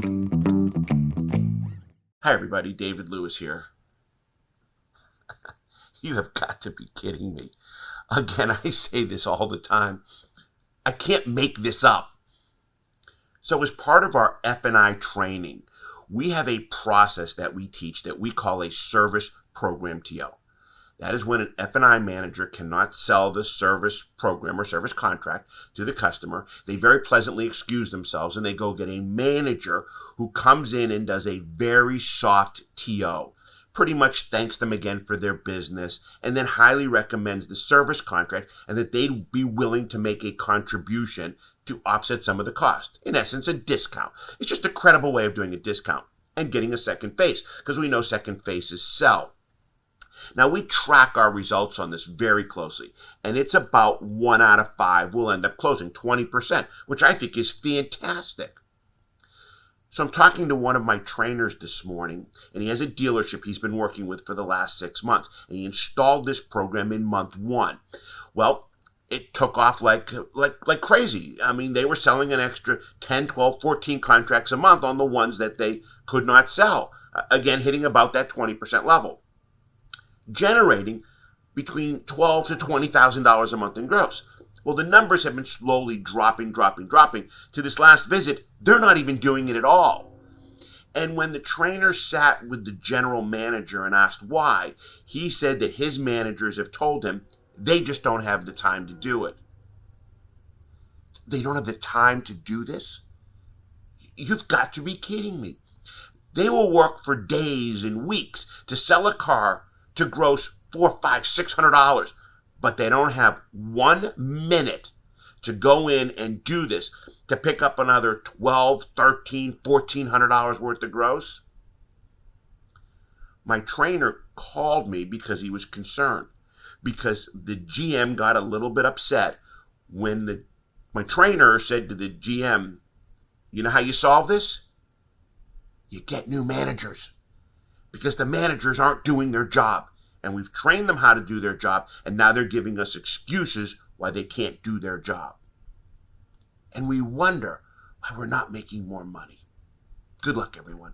Hi everybody, David Lewis here. You have got to be kidding me. Again, I say this all the time. I can't make this up. So as part of our F&I training, we have a process that we teach that we call a service program TO. That is when an F&I manager cannot sell the service program or service contract to the customer. They very pleasantly excuse themselves and they go get a manager who comes in and does a very soft TO. Pretty much thanks them again for their business and then highly recommends the service contract and that they'd be willing to make a contribution to offset some of the cost. In essence, a discount. It's just a credible way of doing a discount and getting a second face because we know second faces sell. Now, we track our results on this very closely, and it's about 1 out of 5 will end up closing, 20%, which I think is fantastic. So I'm talking to one of my trainers this morning, and he has a dealership he's been working with for the last 6 months, and he installed this program in month 1. Well, it took off like crazy. I mean, they were selling an extra 10, 12, 14 contracts a month on the ones that they could not sell, again, hitting about that 20% level, generating between $12,000 to $20,000 a month in gross. Well, the numbers have been slowly dropping. To this last visit, they're not even doing it at all. And when the trainer sat with the general manager and asked why, he said that his managers have told him they just don't have the time to do it. They don't have the time to do this? You've got to be kidding me. They will work for days and weeks to sell a car to gross $400, $500, $600, but they don't have 1 minute to go in and do this to pick up another $1,200, $1,300, $1,400 worth of gross. My trainer called me because he was concerned because the GM got a little bit upset when my trainer said to the GM, "You know how you solve this? You get new managers. Because the managers aren't doing their job. And we've trained them how to do their job, and now they're giving us excuses why they can't do their job. And we wonder why we're not making more money." Good luck, everyone.